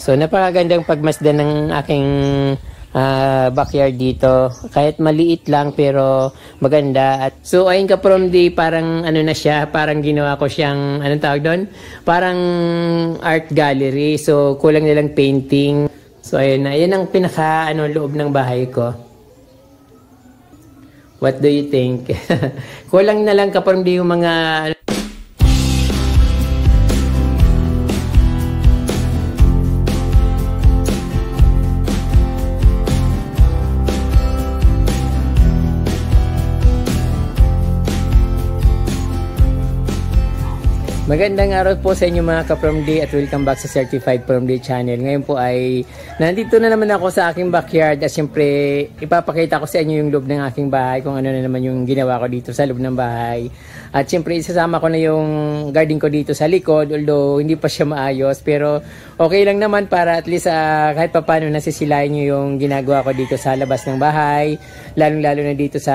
So napakagandang pagmasdan ng aking backyard dito. Kahit maliit lang pero maganda. At so ayun ka from the parang ano na siya, parang ginawa ko siyang anong tawag doon? Parang art gallery. So kulang na lang painting. So ayun na, yan ang pinaka loob ng bahay ko. What do you think? Kulang na lang ka from the yung mga magandang araw po sa inyo mga ka-From D at welcome back sa Certified From D channel. Ngayon po ay nandito na naman ako sa aking backyard at syempre ipapakita ko sa inyo yung loob ng aking bahay, kung ano na naman yung ginawa ko dito sa loob ng bahay. At syempre isasama ko na yung garden ko dito sa likod, although hindi pa siya maayos, pero okay lang naman para at least kahit papano nasisilayan nyo yung ginagawa ko dito sa labas ng bahay, lalong-lalo na dito sa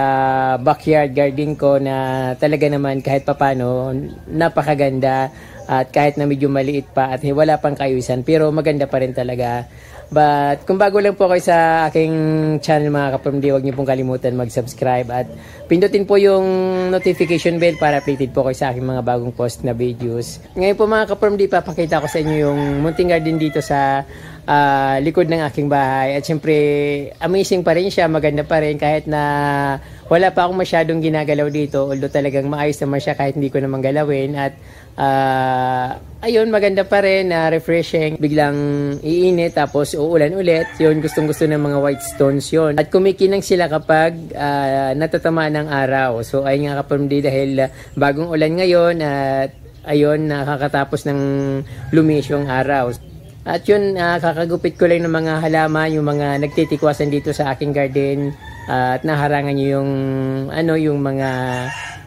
backyard garden ko na talaga naman kahit papano napakaganda. At kahit na medyo maliit pa at wala pang kaayusan, pero maganda pa rin talaga. But kung bago lang po kayo sa aking channel mga ka-From D, huwag niyo pong kalimutan mag-subscribe at pindutin po yung notification bell para updated po kayo sa aking mga bagong post na videos. Ngayon po mga ka-From D, papakita ko sa inyo yung munting garden dito sa likod ng aking bahay. At syempre amazing pa rin siya, maganda pa rin kahit na wala pa akong masyadong ginagalaw dito, although talagang maayos naman siya kahit hindi ko naman galawin. At ayun, maganda pa rin, refreshing, biglang iinit tapos uulan ulit. Yun, gustong gusto ng mga white stones yun. At kumikinang sila kapag natatamaan ng araw. So ayun nga ka-From D, dahil bagong ulan ngayon at ayun, nakakatapos ng lumis yung araw. At yun, kakagupit ko lang ng mga halaman, yung mga nagtitikwasan dito sa aking garden. At naharangan nyo yung, yung mga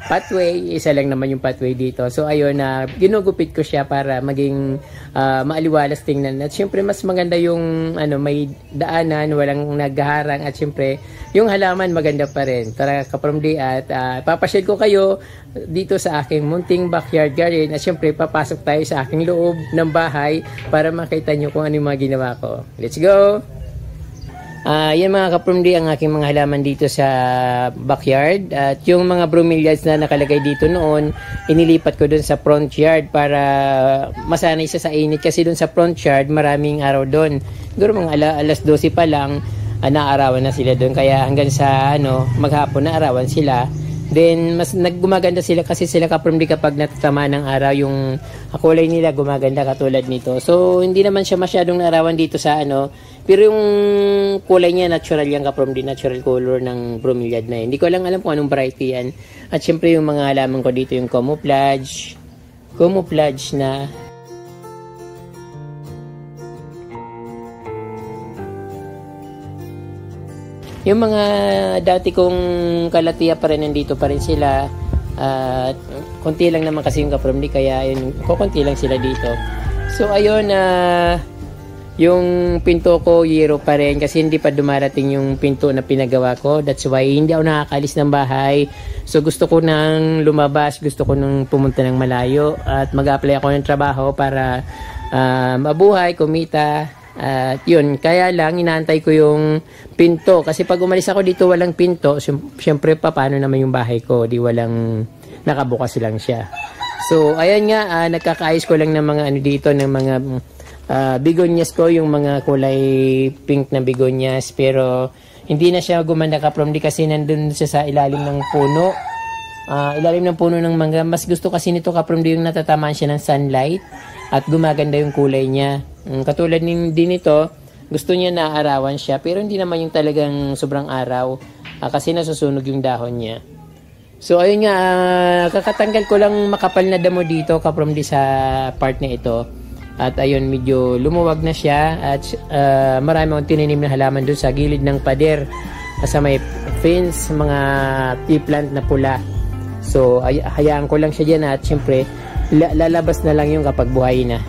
pathway. Isa lang naman yung pathway dito. So ayun, ginugupit ko siya para maging maaliwalas tingnan. At syempre mas maganda yung may daanan, walang naghaharang. At syempre yung halaman maganda pa rin. Tara ka-From D, at papasyal ko kayo dito sa aking munting backyard garden. At syempre papasok tayo sa aking loob ng bahay para makita nyo kung ano yung mga ginawa ko. Let's go! Yan mga ka-From D ang aking mga halaman dito sa backyard. At yung mga bromeliads na nakalagay dito noon, inilipat ko dun sa front yard para masanay siya sa init, kasi dun sa front yard maraming araw dun. Siguro mga alas 12 pa lang naarawan na sila dun, kaya hanggang sa maghapon na arawan sila. Then mas naggumaganda sila kasi sila ka-From D kapag natatama ng araw, yung kulay nila gumaganda katulad nito. So hindi naman siya masyadong naarawan dito sa pero yung kulay niya natural yan ka-From D, natural color ng bromeliad na yun. Hindi ko lang alam kung anong variety yan. At syempre yung mga halaman ko dito yung camouflage na yung mga dati kong kalatiya pa rin, nandito pa rin sila. Konti lang naman kasi yung ka-From D, kaya yun, kukunti lang sila dito. So ayun, yung pinto ko yero pa rin kasi hindi pa dumarating yung pinto na pinagawa ko. That's why hindi ako nakakalis ng bahay. So gusto ko nang lumabas, gusto ko nang pumunta ng malayo at mag-apply ako ng trabaho para mabuhay, kumita. At yun, kaya lang inaantay ko yung pinto kasi pag umalis ako dito walang pinto, syempre paano naman yung bahay ko, di walang, nakabukas lang siya. So ayan nga, nagkakaayos ko lang ng mga dito, ng mga begonias ko, yung mga kulay pink na begonias, pero hindi na siya gumanda ka-From D kasi nandun siya sa ilalim ng puno. Ilalim ng puno ng mangga. Mas gusto kasi nito ka-From D yung natatamaan siya ng sunlight at gumaganda yung kulay niya. Katulad din nito, gusto niya na arawan siya, pero hindi naman yung talagang sobrang araw kasi nasusunog yung dahon niya. So ayun nga, kakatanggal ko lang makapal na damo dito ka-From D sa part na ito. At ayun, medyo lumuwag na siya at marami akong tininim na halaman doon sa gilid ng pader sa may fence, mga tea plant na pula. So hayaan ko lang siya dyan at syempre lalabas na lang yung kapag buhay na.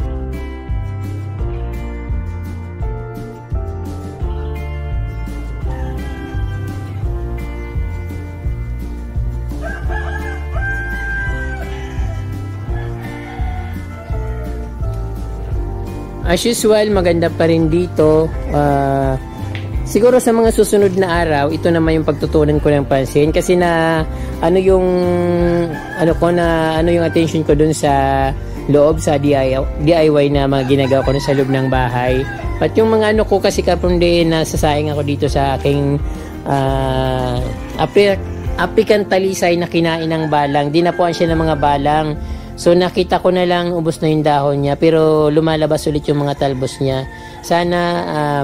as usual, maganda pa rin dito. Siguro sa mga susunod na araw, ito naman yung pagtutunan ko ng pansin kasi na ano yung attention ko dun sa loob sa DIY na mga ginagawa ko sa loob ng bahay. At yung mga ko kasi kapon din nasasayang ako dito sa aking African talisay na kinain ng balang. Dinapuan siya ng mga balang. So nakita ko na lang ubos na yung dahon niya pero lumalabas ulit yung mga talbos niya. Sana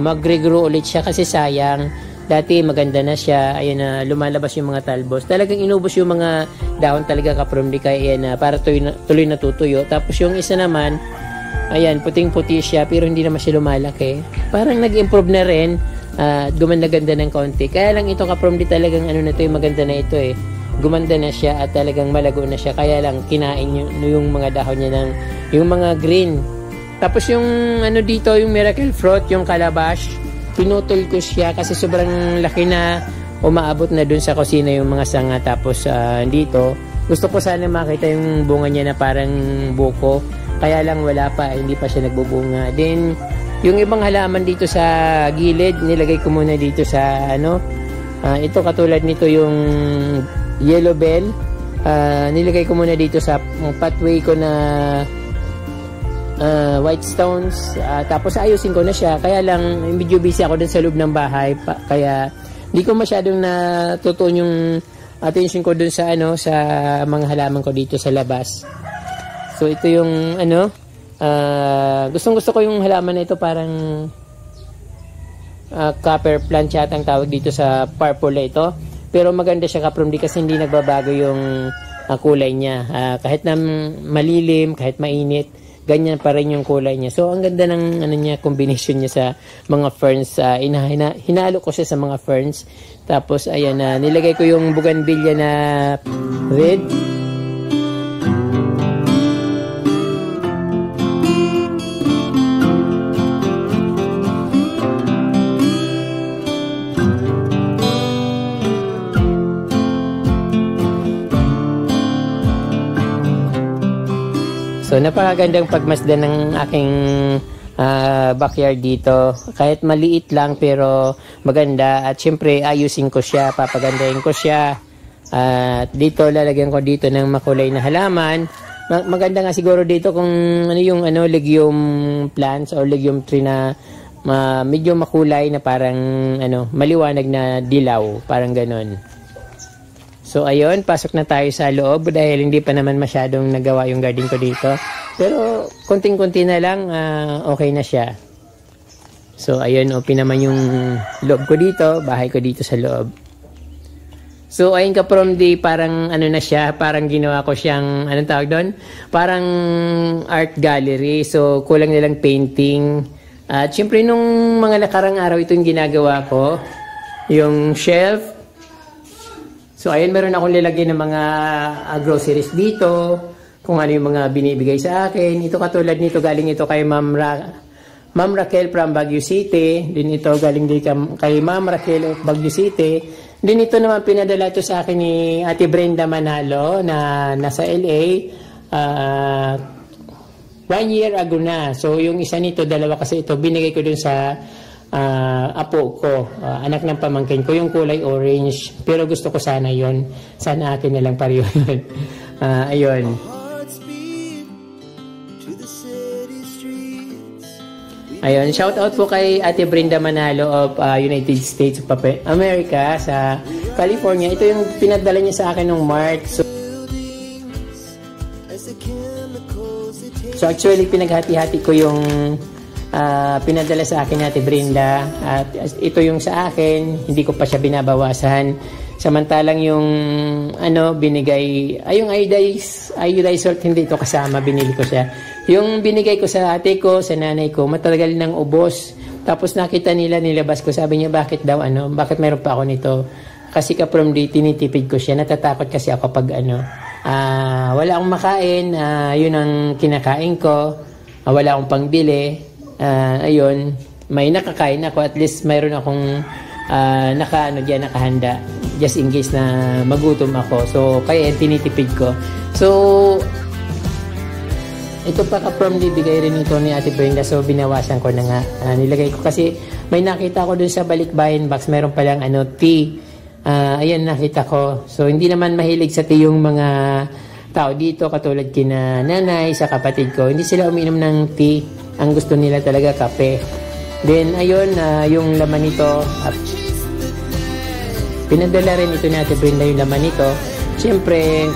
mag-regrow ulit siya kasi sayang. Dati maganda na siya. Ayan na lumalabas yung mga talbos. Talagang inubos yung mga dahon talaga kapromdi kaya na para tuloy na tutuyo. Tapos yung isa naman, ayan puting-puti siya pero hindi naman siya lumalaki. Parang nag-improve na rin. Gumanda-ganda ng konti. Kaya lang ito kapromdi talagang maganda na ito eh. Gumanda na siya at talagang malago na siya. Kaya lang kinain yung mga dahon niya ng yung mga green. Tapos yung dito, yung miracle fruit, yung calabash, pinutol ko siya kasi sobrang laki na umaabot na dun sa kusina yung mga sanga. Tapos dito, gusto ko sana makita yung bunga niya na parang buko. Kaya lang wala pa, hindi pa siya nagbubunga. Then, yung ibang halaman dito sa gilid, nilagay ko muna dito sa ito katulad nito yung yellow bell. Nilagay ko muna dito sa pathway ko na white stones. Tapos ayusin ko na siya. Kaya lang medyo busy ako dun sa loob ng bahay. Kaya hindi ko masyadong natutuon yung attention ko dun sa sa mga halaman ko dito sa labas. So ito yung gustong-gusto ko yung halaman na ito, parang copper plant yata ang tawag dito sa purple ito. Pero maganda siya kapromdi kasi hindi nagbabago yung kulay niya. Kahit na malilim, kahit mainit, ganyan pa rin yung kulay niya. So ang ganda ng combination niya sa mga ferns. Hinalo ko siya sa mga ferns. Tapos ayan nilagay ko yung bougainvillea na red. So napakagandang pagmasdan ng aking backyard dito. Kahit maliit lang pero maganda. At syempre ayusin ko siya, papagandahin ko siya. At dito lalagyan ko dito ng makulay na halaman. Maganda nga siguro dito kung yung legume plants or legume tree na medyo makulay na parang maliwanag na dilaw, parang ganon. So ayun, pasok na tayo sa loob dahil hindi pa naman masyadong nagawa yung garden ko dito. Pero konting-konti na lang, okay na siya. So ayun, open naman yung loob ko dito, bahay ko dito sa loob. So ayun kapromdi, parang na siya, parang ginawa ko siyang, anong tawag doon? Parang art gallery. So kulang nilang painting. At syempre nung mga nakarang araw ito yung ginagawa ko, yung shelf. So ayun, meron akong lalagyan ng mga groceries dito, kung ano yung mga binibigay sa akin. Ito katulad nito, galing ito kay Ma'am Raquel from Baguio City. Din ito galing din kay Ma'am Raquel of Baguio City. Din ito naman pinadala ito sa akin ni Ate Brenda Manalo na nasa LA 1 year ago na. So yung isa nito, dalawa kasi ito, binigay ko dun sa apo ko, anak ng pamangkin ko, yung kulay orange, pero gusto ko sana yon, sana akin na lang pareho yun. Ayun, ayun, shout out po kay Ate Brenda Manalo of United States of America sa California. Ito yung pinadala niya sa akin nung March. So actually pinaghati-hati ko yung pinadala sa akin Ate Brenda, at ito yung sa akin, hindi ko pa siya binabawasan. Samantalang yung binigay, yung iodized salt, hindi ito kasama, binili ko siya. Yung binigay ko sa ate ko, sa nanay ko, matagal nang ubos. Tapos nakita nila, nilabas ko, sabi niya bakit daw bakit meron pa ako nito? Kasi kapromdi, tinitipid ko siya, natatakot kasi ako pag wala akong makain, yun ang kinakain ko, wala akong pangbili. Ayun, may nakakain ako, at least mayroon akong nakahanda just in case na magutom ako. So kaya tinitipid ko. So ito pa ka-from bigay rin ito ni Ate Brenda, so binawasan ko na nga. Nilagay ko kasi may nakita ko dun sa balikbayan box, meron palang tea. Ayan, nakita ko. So hindi naman mahilig sa tea yung mga tao dito, katulad kina nanay, sa kapatid ko. Hindi sila uminom ng tea. Ang gusto nila talaga kape. Then ayun, yung laman nito, pinadala rin ito ni Ate Brenda yung laman nito. Siyempre,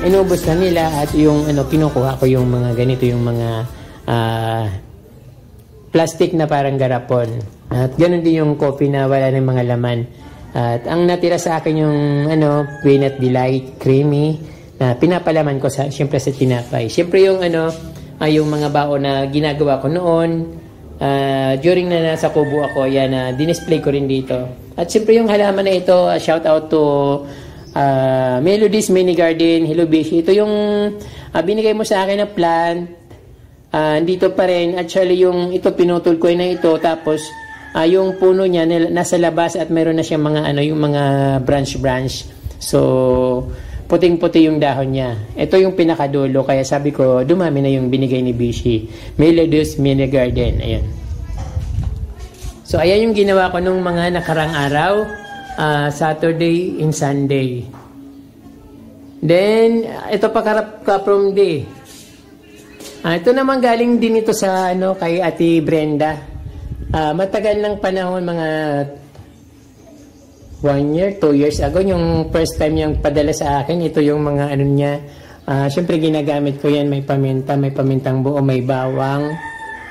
inubos na nila at yung kinukuha ko yung mga ganito, yung mga plastic na parang garapon. At ganun din yung coffee na wala ng mga laman. At ang natira sa akin yung peanut delight creamy na pinapalaman ko siyempre sa tinapay. Siyempre yung yung mga baon na ginagawa ko noon during na nasa Kubo ako, yan dinisplay ko rin dito. At siyempre yung halaman na ito, shout out to Melodies Mini Garden, Hello Bishi. Ito yung binigay mo sa akin na plant. Dito pa rin. Actually, ito pinutol ko na ito. Tapos, yung puno niya nasa labas at meron na siyang mga yung mga branch. So, puting-puti yung dahon niya. Ito yung pinakadulo. Kaya sabi ko, dumami na yung binigay ni Bishi. Melodies Mini Garden. Ayan. So, ayan yung ginawa ko nung mga nakarang araw. Saturday and Sunday. Then, ito pa ka-from day. Ito naman galing din ito sa kay Ate Brenda. Matagal ng panahon, mga 1 year, 2 years ago, yung first time yung padala sa akin, ito yung mga niya. Siyempre ginagamit ko yan, may paminta, may pamintang buo, may bawang,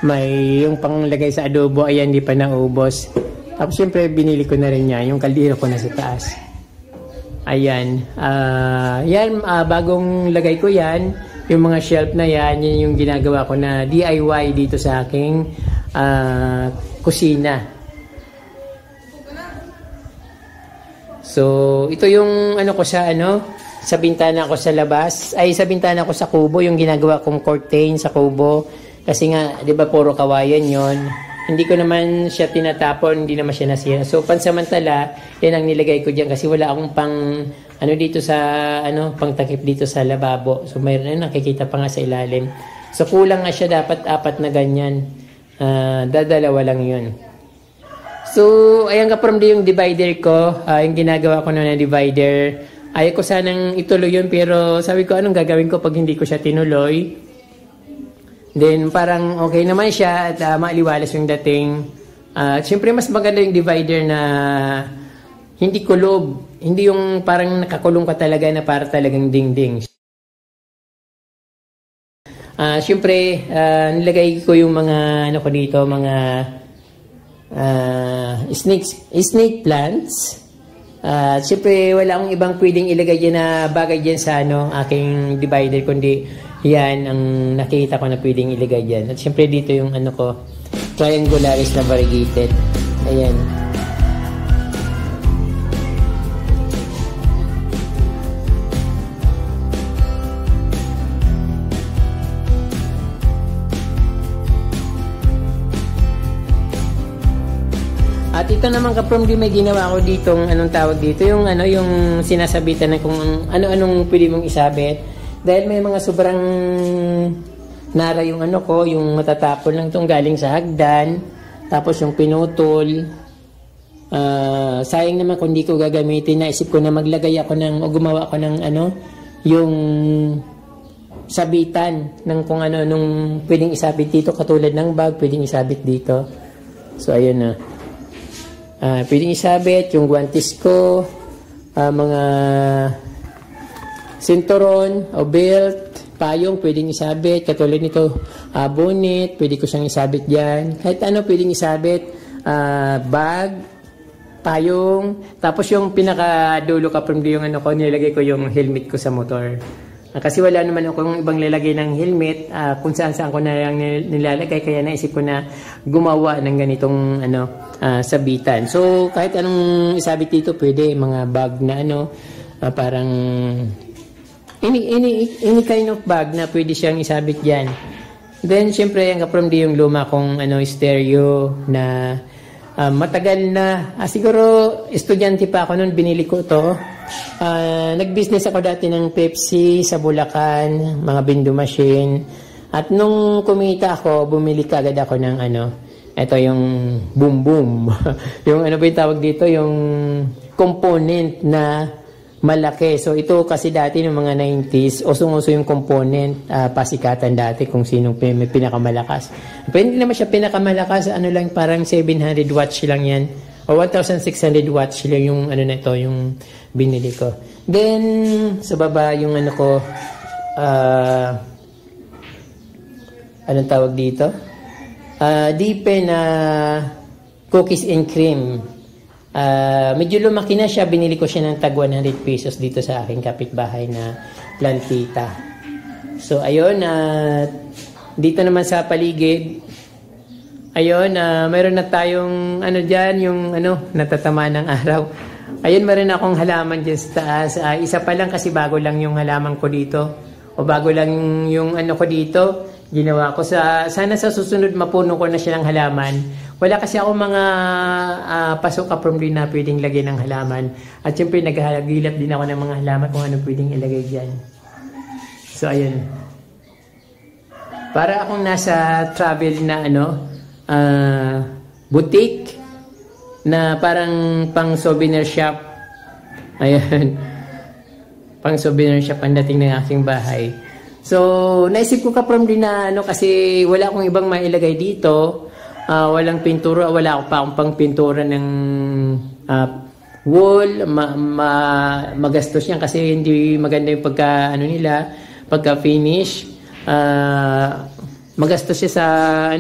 may yung panglagay sa adobo, ayan, di pa naubos. Tapos siyempre binili ko na rin yan, yung kaldero ko na sa taas. Ayan. Bagong lagay ko yan. Yung mga shelf na yan yung ginagawa ko na DIY dito sa aking kusina. So, ito yung ko sa sa bintana ko sa labas. Ay, sa bintana ko sa kubo, yung ginagawa kong curtain sa kubo. Kasi nga, di ba puro kawayan yon. Hindi ko naman siya tinatapon, hindi naman siya nasira. So, pansamantala, yan ang nilagay ko dyan kasi wala akong dito sa, pang takip dito sa lababo. So, mayroon nakikita pa nga sa ilalim. So, kulang nga siya, dapat 4 na ganyan. Dadalawa lang yun. So, ayan ka-from yung divider ko. Yung ginagawa ko na divider. Ayaw ko sanang ituloy yun, pero sabi ko, anong gagawin ko pag hindi ko siya tinuloy? Then, parang okay naman siya at maaliwalas yung dating. Siyempre, mas maganda yung divider na hindi kulob. Hindi yung parang nakakulong ka talaga na para talagang dingding. Siyempre, nilagay ko yung mga, ko dito, mga snake plants. Siyempre, wala akong ibang pwedeng ilagay dyan na bagay dyan sa aking divider, kundi yan ang nakita ko na pwedeng ilagay dyan. At siyempre dito yung ko, triangularis na variegated. Ayan. At ito naman ka-from may ginawa ko ditong anong tawag dito, yung yung sinasabitan na kung ano-anong pwede mong isabit. Dahil may mga sobrang nara yung yung matatapon lang itong galing sa hagdan. Tapos yung pinutol. Sayang naman kung di ko gagamitin. Naisip ko na maglagay ako gumawa ako ng yung sabitan ng kung nung pwedeng isabit dito. Katulad ng bag, pwedeng isabit dito. So, ayun na. Pwedeng isabit yung guantes ko, mga sinturon o belt, payong pwedeng isabit, katulad nito, bonnet, pwede ko siyang isabit dyan. Kahit pwedeng isabit, bag, payong, tapos yung pinakadulo ka-from yung nilagay ko yung helmet ko sa motor. Kasi wala naman akong ibang lalagay ng helmet, kung saan-saan ko na lang nilalagay, kaya naisip ko na gumawa ng ganitong sabitan. So, kahit anong isabit dito, pwede, mga bag na parang any kind of bag na pwede siyang isabit dyan. Then, syempre, ang ka-from yung luma kong stereo na matagal na. Siguro, estudyante pa ako noon, binili ko to. Nag-business ako dati ng Pepsi sa Bulacan, mga bindo machine. At nung kumita ako, bumili kagad ako ng ito yung boom boom. Yung ano ba yung tawag dito, yung component na malaki. So ito kasi dati ng mga 90s, usong-uso yung component, pasikatan dati kung sinong may pinakamalakas. Pero hindi naman siya pinakamalakas, ano lang, parang 700 watts lang yan. O 1,600 watts lang yung ano na ito, yung binili ko. Then, sa baba yung ano ko, anong tawag dito? Dipe na cookies and cream. Medyo lumaki na siya. Binili ko siya ng tag 100 pesos dito sa aking kapitbahay na plantita. So, ayun. Dito naman sa paligid, ayun, meron na tayong dyan, yung natatama ng araw. Ayun, meron akong halaman dyan sa taas. Isa pa lang kasi bago lang yung halaman ko dito. O bago lang yung ko dito. Ginawa ko sana sa susunod mapuno ko na siya ng halaman. Wala kasi ako mga pasok from din na pwedeng lagyan ng halaman. At syempre naghahagilap din ako ng mga halaman kung ano pwedeng ilagay dyan. So ayun. Para akong nasa travel na boutique na parang pang souvenir shop. Ayun. Pang souvenir shop ang dating ng aking bahay. So, naisip ko from din na kasi wala akong ibang mailagay dito. Walang pintura, wala akong pang pintura ng wall. Magastos yan kasi hindi maganda yung pagka-finish. Magastos siya sa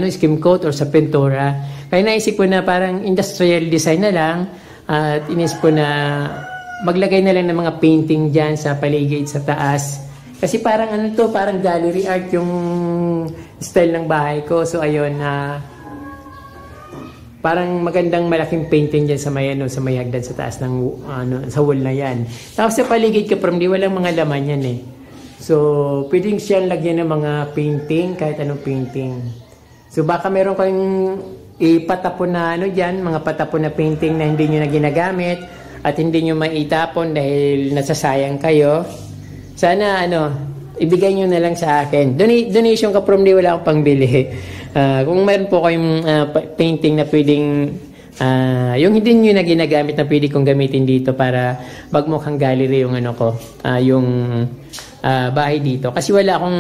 skim coat or sa pintura. Kaya naisip ko na parang industrial design na lang. At inisip ko na maglagay na lang ng mga painting dyan sa paligid, sa taas. Kasi parang parang gallery art yung style ng bahay ko. So ayun, parang magandang malaking painting dyan sa may hagdan sa taas ng sa wall na yan. Tapos sa paligid ka from di walang mga laman yan eh. So pwedeng siyang lagyan ng mga painting, kahit anong painting. So baka meron kayong ipatapon na dyan, mga patapon na painting na hindi nyo na ginagamit at hindi nyo maitapon dahil nasasayang kayo. Sana ibigay nyo na lang sa akin. Donation ka from di wala akong pangbili. Kung mayroon po kayong painting na pwedeng yung hindi nyo na ginagamit na pwede kong gamitin dito para magmukhang gallery yung yung bahay dito. Kasi wala akong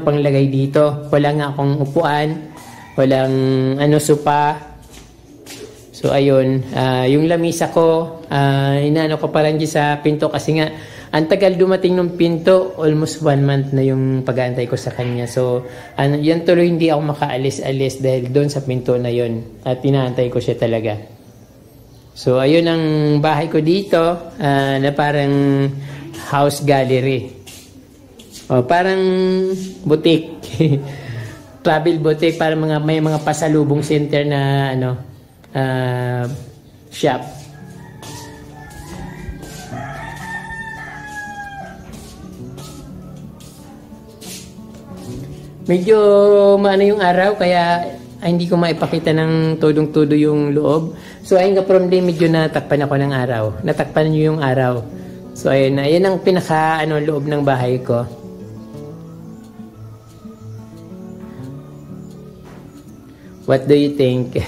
panglagay dito. Wala nga akong upuan. Walang sopa. So ayun, yung lamisa ko, inaano ko pa lang dyan sa pinto kasi nga ang tagal dumating ng pinto, almost 1 month na yung pag-aantay ko sa kanya. So, yan tuloy hindi ako makaalis-alis dahil doon sa pinto na yon at tinaantay ko siya talaga. So, ayun ang bahay ko dito na parang house gallery. O, parang boutique. Travel boutique para may mga pasalubong center na shop. Medyo maano yung araw kaya hindi ko maipakita ng tudong-tudo yung loob. So ayun ka from day medyo natakpan ako ng araw. Natakpan niyo yung araw. So ayun ang pinaka loob ng bahay ko. What do you think?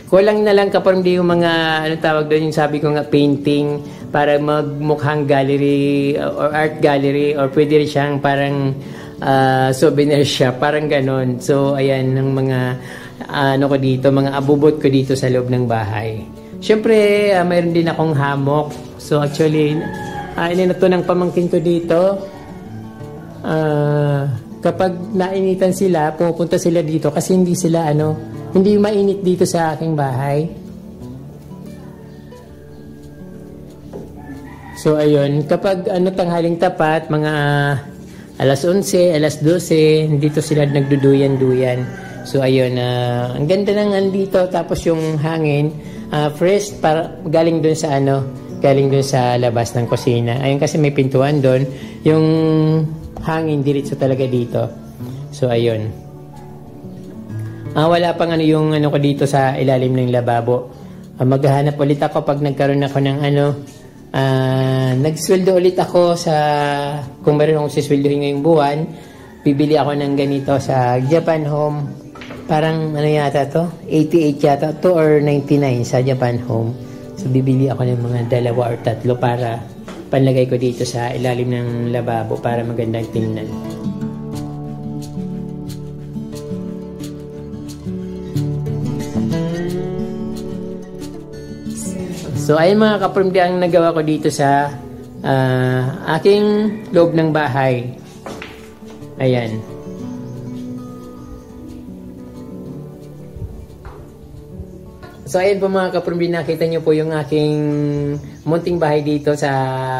Kulang na lang ka from day yung mga tawag doon yung sabi ko nga painting para magmukhang gallery or art gallery or pwede rin siyang parang souvenir shop, parang ganon. So, ayan, ng mga ko dito, mga abubot ko dito sa loob ng bahay. Siyempre, mayroon din akong hammock. So, actually, ininato ng pamangkin ko dito. Kapag nainitan sila, pupunta sila dito kasi hindi sila, hindi mainit dito sa aking bahay. So, ayun, kapag tanghaling tapat, mga alas 11, alas 12, dito sila nagduduyan-duyan. So, ayun, ang ganda ng andito. Tapos yung hangin, fresh, galing dun sa galing dun sa labas ng kusina. Ayun kasi may pintuan dun. Yung hangin, diretso talaga dito. So, ayun. Wala pang yung ko dito sa ilalim ng lababo. Maghahanap ulit ako pag nagkaroon ako ng nagsweldo ulit ako sa kung meron akong sisweldohin ngayong buwan. bibili ako ng ganito sa Japan Home. Parang ano yata to? 88 yata to or 99 sa Japan Home. So bibili ako ng mga 2 or 3 para panlagay ko dito sa ilalim ng lababo para magandang tingnan. So ayun mga kapromdi ang nagawa ko dito sa aking loob ng bahay. Ayan. So ayun po mga kapromdi, nakita nyo po yung aking munting bahay dito sa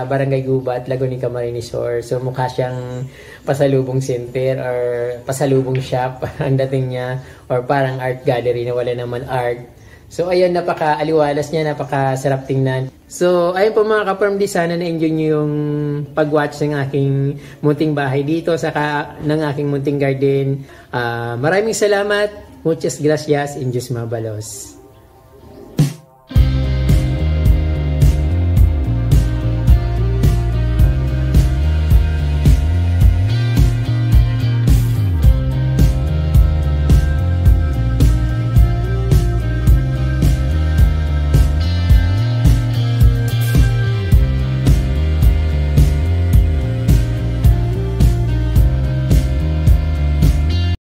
Barangay Gubat, Laguna, Camarines Sur. So mukha siyang pasalubong center or pasalubong shop ang dating niya, or parang art gallery na wala naman art. So ayun, napaka-aliwalas niya, napaka-sarap tingnan. So ayun po mga kapromdi, sana na-enjoy nyo yung pag-watch ng aking munting bahay dito, saka ng aking munting garden. Maraming salamat. Muchas gracias. In Diyos mabalos.